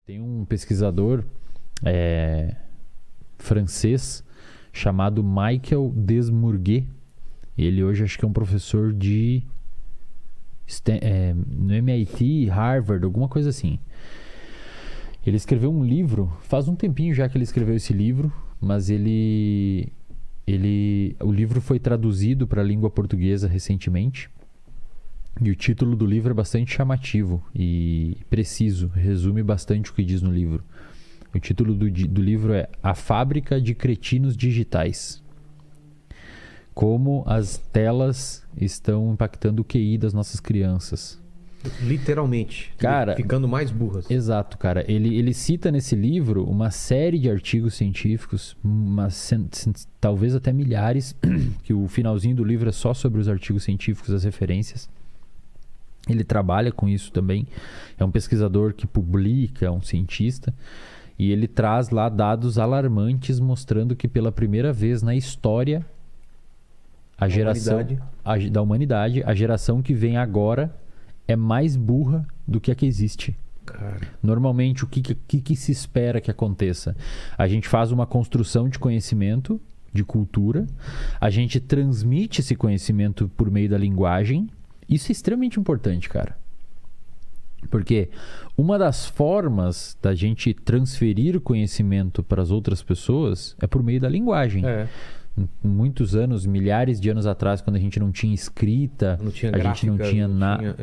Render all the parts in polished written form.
Tem um pesquisador francês chamado Michael Desmourguet. Ele hoje acho que é um professor no MIT, Harvard, alguma coisa assim. Ele escreveu um livro, faz um tempinho já que ele escreveu esse livro, mas o livro foi traduzido para a língua portuguesa recentemente. E o título do livro é bastante chamativo e preciso, resume bastante o que diz no livro. O título do livro é A Fábrica de Cretinos Digitais. Como as telas estão impactando o QI das nossas crianças. Literalmente. Cara, ficando mais burras. Exato, cara. Ele cita nesse livro uma série de artigos científicos, talvez até milhares, que o finalzinho do livro é só sobre os artigos científicos, as referências. Ele trabalha com isso também. É um pesquisador que publica, é um cientista. E ele traz lá dados alarmantes mostrando que pela primeira vez na história da humanidade, a geração que vem agora é mais burra do que a que existe. Cara. Normalmente, o que se espera que aconteça? A gente faz uma construção de conhecimento, de cultura, a gente transmite esse conhecimento por meio da linguagem. Isso é extremamente importante, cara. Porque uma das formas da gente transferir o conhecimento para as outras pessoas é por meio da linguagem. Muitos anos, milhares de anos atrás, quando a gente não tinha escrita, a gente não tinha nada.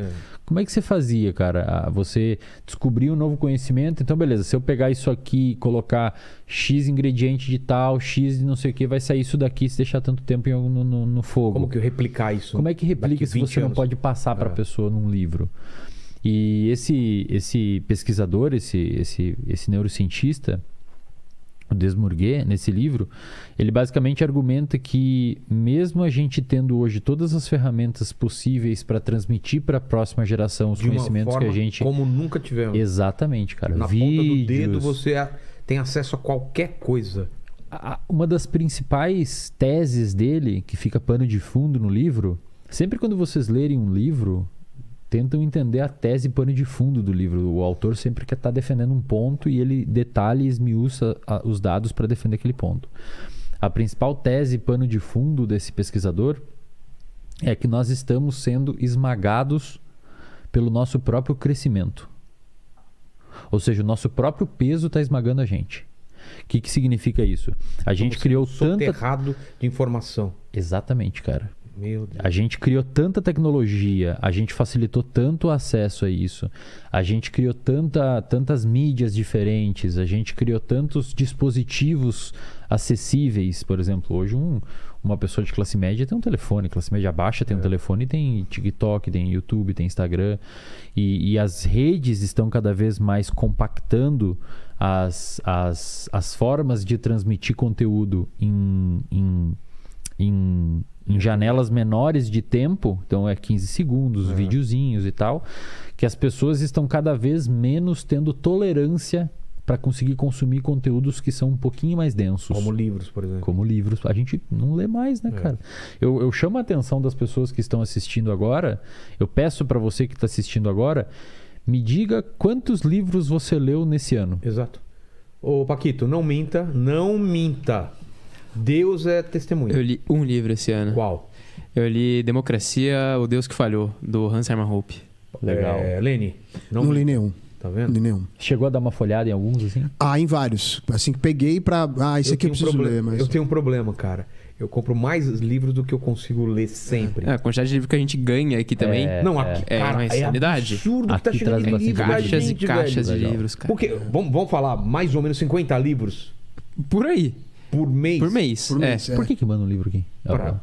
Como é que você fazia, cara? Você descobriu um novo conhecimento, então beleza, se eu pegar isso aqui, colocar X ingrediente de tal, X de não sei o que, vai sair isso daqui se deixar tanto tempo no fogo. Como que eu replicar isso? Como é que replica se você não pode passar para a pessoa num livro? E esse pesquisador, esse neurocientista, o Desmourguet, nesse livro, ele basicamente argumenta que mesmo a gente tendo hoje todas as ferramentas possíveis para transmitir para a próxima geração os conhecimentos que a gente... como nunca tivemos. Exatamente, cara. Na ponta do dedo você tem acesso a qualquer coisa. Uma das principais teses dele, que fica pano de fundo no livro, sempre quando vocês lerem um livro, tentam entender a tese pano de fundo do livro. O autor sempre quer estar defendendo um ponto e ele detalha e esmiuça os dados para defender aquele ponto. A principal tese pano de fundo desse pesquisador é que nós estamos sendo esmagados pelo nosso próprio crescimento. Ou seja, o nosso próprio peso está esmagando a gente. O que significa isso? A gente criou soterrado de informação. Exatamente, cara. Meu Deus. A gente criou tanta tecnologia, a gente facilitou tanto o acesso a isso, a gente criou tantas mídias diferentes, a gente criou tantos dispositivos acessíveis. Por exemplo, hoje uma pessoa de classe média tem um telefone, classe média baixa tem um telefone, tem TikTok, tem YouTube, tem Instagram, e as redes estão cada vez mais compactando as formas de transmitir conteúdo em janelas menores de tempo, então é 15 segundos, videozinhos e tal, que as pessoas estão cada vez menos tendo tolerância para conseguir consumir conteúdos que são um pouquinho mais densos. Como livros, por exemplo. Como livros. A gente não lê mais, né, cara? Eu chamo a atenção das pessoas que estão assistindo agora, eu peço para você que está assistindo agora, me diga quantos livros você leu nesse ano. Exato. Ô, Paquito, não minta. Deus é testemunha. Eu li um livro esse ano. Qual? Eu li Democracia, O Deus que Falhou, do Hans Hermann Hoppe. Legal. Lene? Não li nenhum. Tá vendo? Não li nenhum. Chegou a dar uma folhada em alguns, assim? Em vários. Assim que peguei pra... isso aqui eu preciso ler. Mas... Eu tenho um problema, cara. Eu compro mais livros do que eu consigo ler sempre. A quantidade de livro que a gente ganha aqui também. Cara, uma insanidade. Absurdo que tá Aqui chegando traz de livro da Caixas gente, e caixas velho. de livros, cara. Porque, vamos falar, mais ou menos 50 livros Por aí. por mês? Por mês. Por mês, Por que manda um livro aqui?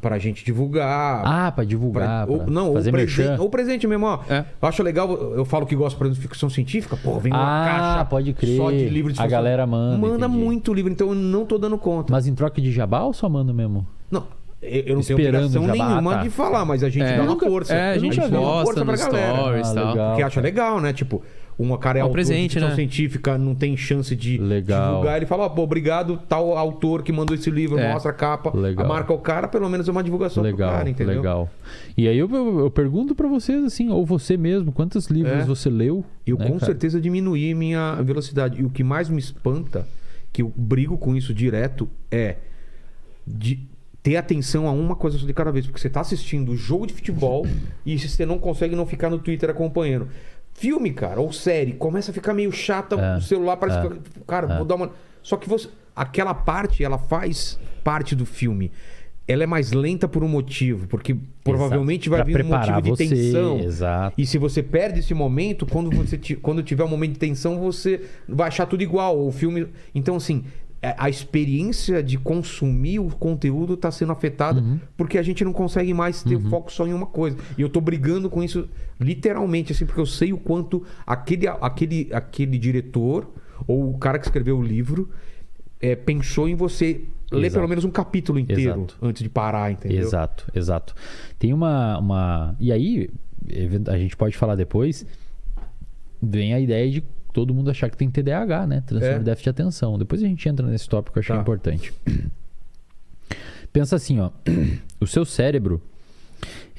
Pra gente divulgar. Pra divulgar. Fazer merchan. Ou presente mesmo, ó. É. Eu acho legal, eu falo que gosto, por exemplo, de ficção científica. Pô, vem uma caixa pode crer. só de livro de A galera manda. Manda entendi. muito livro, então eu não tô dando conta. Mas em troca de jabá ou só manda mesmo? Não, eu não Esperando tenho obrigação jabá, nenhuma de falar, mas a gente dá uma força. A gente dá uma posta força pra nos galera. stories e tal. legal. Porque acha legal, né? Tipo, um cara é autor presente, de ficção né? científica, não tem chance de Legal. divulgar. Ele fala, pô, obrigado, tal autor que mandou esse livro, mostra a capa, Legal. marca o cara, pelo menos é uma divulgação pro cara, entendeu? Legal. E aí eu pergunto pra vocês, assim, ou você mesmo, quantos livros você leu? Eu né, com cara? certeza diminuí minha velocidade. E o que mais me espanta, que eu brigo com isso direto, é de ter atenção a uma coisa só de cada vez. Porque você tá assistindo o jogo de futebol e você não consegue não ficar no Twitter acompanhando. Filme, cara, ou série, começa a ficar meio chata, o celular parece que... Cara, vou dar uma... Só que aquela parte, ela faz parte do filme. Ela é mais lenta por um motivo, porque provavelmente vai Pra vir um motivo de preparar você, tensão. exato. E se você perde esse momento, quando tiver um momento de tensão, você vai achar tudo igual. O filme. Então, assim, a experiência de consumir o conteúdo está sendo afetada porque a gente não consegue mais ter foco só em uma coisa. E eu tô brigando com isso literalmente, assim, porque eu sei o quanto aquele diretor ou o cara que escreveu o livro pensou em você ler pelo menos um capítulo inteiro antes de parar, entendeu? Exato. Tem uma... E aí, a gente pode falar depois, vem a ideia de todo mundo achar que tem TDAH, né? Transtorno de déficit de atenção. Depois a gente entra nesse tópico que eu achei importante. Pensa assim, ó. O seu cérebro,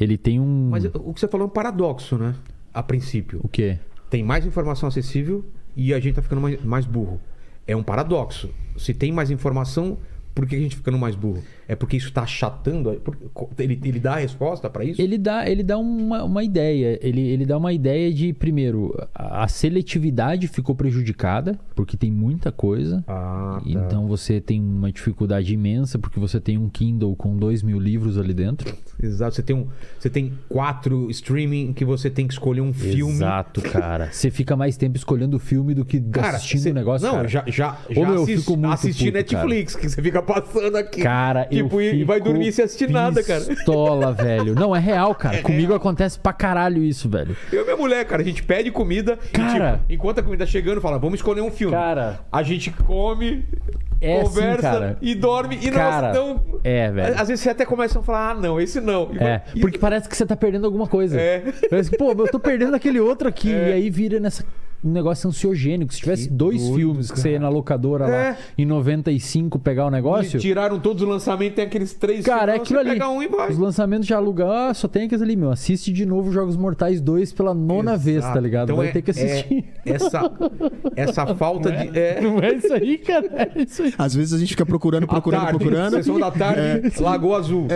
ele tem um... Mas o que você falou é um paradoxo, né? A princípio. O quê? Tem mais informação acessível e a gente tá ficando mais burro. É um paradoxo. Se tem mais informação, por que a gente tá ficando mais burro? É porque isso tá achatando? Ele dá a resposta para isso? Ele dá uma ideia. Ele dá uma ideia de, primeiro, a seletividade ficou prejudicada, porque tem muita coisa. Então você tem uma dificuldade imensa, porque você tem um Kindle com 2.000 livros ali dentro. Exato. Você tem 4 streaming que você tem que escolher um filme. Exato, cara. Você fica mais tempo escolhendo o filme do que assistindo o negócio, não, cara. já eu fico muito assisti puto, Netflix, cara. que você fica passando aqui. Cara, tipo, e vai dormir sem assistir nada, cara. Pistola, velho. Não, é real, cara. Comigo acontece pra caralho isso, velho. Eu e minha mulher, cara, a gente pede comida Cara. e, tipo, enquanto a comida tá chegando, fala, vamos escolher um filme. Cara. A gente come, conversa assim, cara. e dorme. E Cara, nós não... velho. Às vezes você até começa a falar, não, esse não. E Porque parece que você tá perdendo alguma coisa. Parece que, pô, eu tô perdendo aquele outro aqui. E aí vira um negócio ansiogênico. Se tivesse dois filmes que você ia na locadora lá em 95 pegar o negócio... Tiraram todos os lançamentos, tem aqueles 3 Cara, é filmes, aquilo ali. pega um e vai. Os lançamentos já alugam. Só tem aqueles ali, meu. Assiste de novo Jogos Mortais 2 pela 9ª vez, tá ligado? Então vai ter que assistir. Essa falta de... Não é isso aí, cara. É isso aí. Às vezes a gente fica procurando. Sessão da tarde, Lagoa Azul.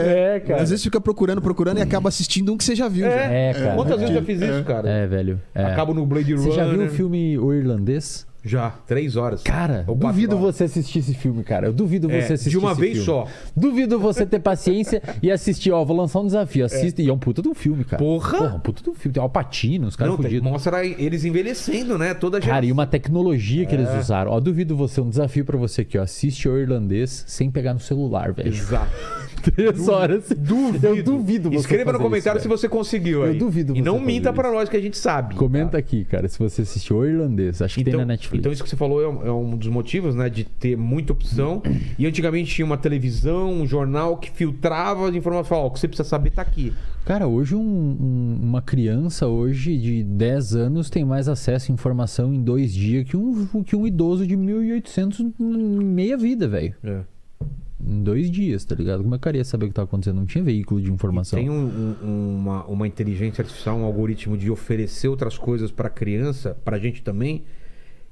Cara. Às vezes fica procurando e acaba assistindo um que você já viu. cara. Quantas vezes eu já fiz isso, cara? Velho. Acabo no Blade Runner. Você já viu o filme O Irlandês? Já, 3 horas. Cara, Ou 4 duvido horas. você assistir esse filme, cara. Eu duvido você assistir de uma esse vez filme. só. Duvido você ter paciência e assistir. Ó, vou lançar um desafio. Assista. E é um puta de um filme, cara. Porra! Um puta de um filme. Tem Alpatino, os caras Não, fudidos. mostra eles envelhecendo, né? Toda a Cara, e geração. uma tecnologia que eles usaram. Ó, duvido você, um desafio pra você aqui, ó. Assiste O Irlandês sem pegar no celular, velho. Exato. 3 horas. Duvido. Eu duvido você Escreva no fazer comentário isso, se você conseguiu Eu aí. duvido E você não fazer minta pra isso. nós que a gente sabe. Comenta tá? aqui, cara, se você assistiu O Irlandês. Acho que tem na Netflix. Então isso que você falou é um dos motivos, né? De ter muita opção. E antigamente tinha uma televisão, um jornal que filtrava as informações. Falava, ó, o que você precisa saber tá aqui. Cara, hoje uma criança hoje de 10 anos tem mais acesso à informação em 2 dias que um idoso de 1800 em meia vida, velho. Em 2 dias, tá ligado? Como é que eu queria saber o que tá acontecendo? Não tinha veículo de informação. E tem uma inteligência artificial, um algoritmo de oferecer outras coisas pra criança, pra gente também,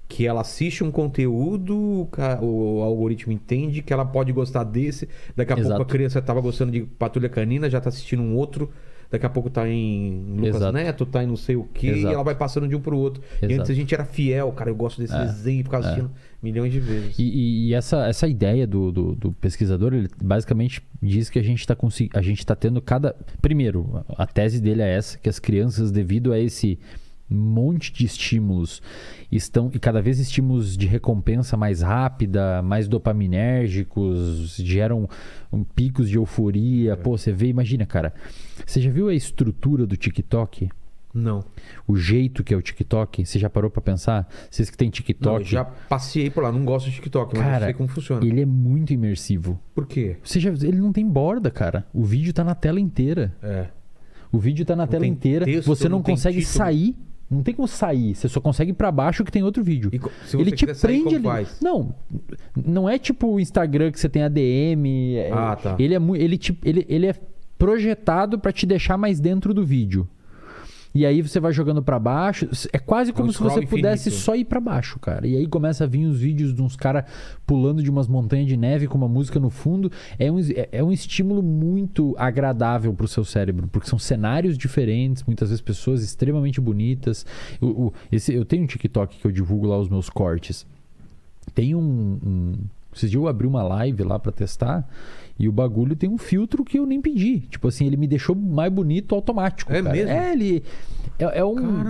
que ela assiste um conteúdo, o algoritmo entende que ela pode gostar desse, daqui a pouco a criança tava gostando de Patrulha Canina, já tá assistindo um outro, daqui a pouco tá em Lucas Neto, tá em não sei o que, e ela vai passando de um pro outro. E antes a gente era fiel, cara, eu gosto desse desenho, ficava assistindo milhões de vezes. E essa ideia do pesquisador, ele basicamente diz que a gente tá tendo Primeiro, a tese dele é essa, que as crianças, devido a esse monte de estímulos, e cada vez estímulos de recompensa mais rápida, mais dopaminérgicos, geram picos de euforia. Pô, você vê, imagina, cara, você já viu a estrutura do TikTok? Não. O jeito que é o TikTok? Você já parou pra pensar? Vocês que tem TikTok... Não, eu já passei por lá, não gosto de TikTok, mas cara, eu sei como funciona. Ele é muito imersivo. Por quê? Ele não tem borda, cara. O vídeo tá na tela inteira. O vídeo tá na tela tem inteira. texto, Você não não tem consegue título. sair Não tem como sair. Você só consegue ir pra baixo que tem outro vídeo. E se você Ele te quiser sair, prende como ali. faz? Não é tipo o Instagram que você tem ADM. Tá. Ele é projetado pra te deixar mais dentro do vídeo. E aí você vai jogando pra baixo. É quase como se você pudesse infinito. só ir pra baixo, cara. E aí começa a vir os vídeos de uns caras pulando de umas montanhas de neve com uma música no fundo. É um estímulo muito agradável pro seu cérebro, porque são cenários diferentes, muitas vezes pessoas extremamente bonitas. Eu tenho um TikTok que eu divulgo lá os meus cortes. Tem esses dias eu abri uma live lá pra testar. E o bagulho tem um filtro que eu nem pedi. Tipo assim, ele me deixou mais bonito automático. É cara. mesmo? Ele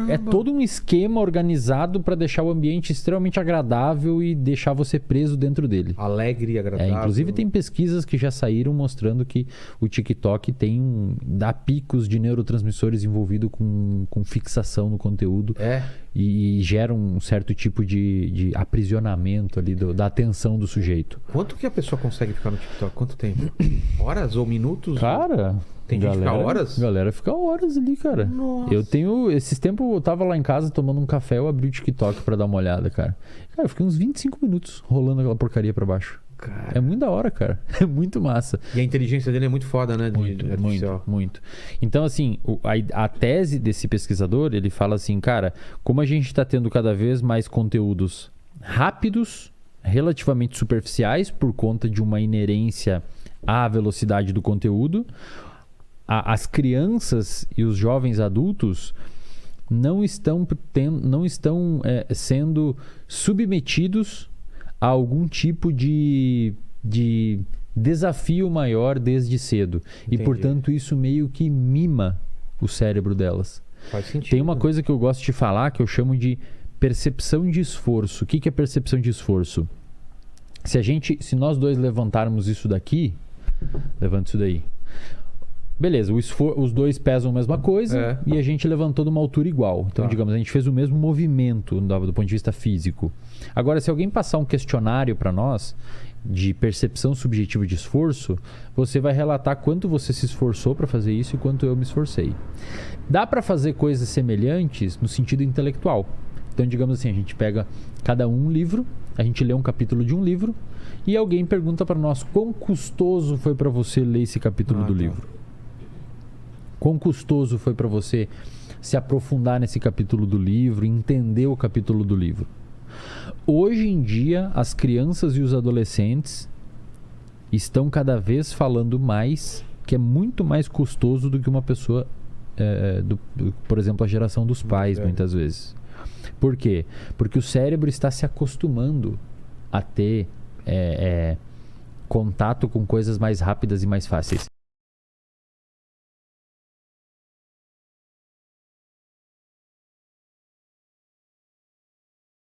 é todo um esquema organizado pra deixar o ambiente extremamente agradável e deixar você preso dentro dele. Alegre e agradável. Inclusive tem pesquisas que já saíram mostrando que o TikTok dá picos de neurotransmissores envolvidos com fixação no conteúdo. E gera um certo tipo de aprisionamento ali da atenção do sujeito. Quanto que a pessoa consegue ficar no TikTok? Quanto tempo? Horas ou minutos? Cara, tem gente que fica horas? Galera fica horas ali, cara. Nossa. Esses tempos eu tava lá em casa tomando um café, eu abri o TikTok pra dar uma olhada, cara. Cara, eu fiquei uns 25 minutos rolando aquela porcaria pra baixo. Cara. É muito da hora, cara. É muito massa. E a inteligência dele é muito foda, né? Muito. Então, assim, a tese desse pesquisador, ele fala assim, cara, como a gente tá tendo cada vez mais conteúdos rápidos, relativamente superficiais, por conta de uma inerência à velocidade do conteúdo, as crianças e os jovens adultos não estão sendo submetidos a algum tipo de desafio maior desde cedo. Entendi. E, portanto, isso meio que mima o cérebro delas. Faz sentido. Tem uma coisa que eu gosto de falar que eu chamo de percepção de esforço. O que é percepção de esforço? Se nós dois levantarmos isso daqui, levanta isso daí. Beleza, os dois pesam a mesma coisa e a gente levantou de uma altura igual. Então, digamos, a gente fez o mesmo movimento do ponto de vista físico. Agora, se alguém passar um questionário para nós de percepção subjetiva de esforço, você vai relatar quanto você se esforçou para fazer isso e quanto eu me esforcei. Dá para fazer coisas semelhantes no sentido intelectual. Então, digamos assim, a gente pega cada um livro, a gente lê um capítulo de um livro e alguém pergunta para nós quão custoso foi para você ler esse capítulo do livro. Quão custoso foi para você se aprofundar nesse capítulo do livro, entender o capítulo do livro. Hoje em dia, as crianças e os adolescentes estão cada vez falando mais, que é muito mais custoso do que uma pessoa, por exemplo, a geração dos pais, muitas vezes. Por quê? Porque o cérebro está se acostumando a ter contato com coisas mais rápidas e mais fáceis.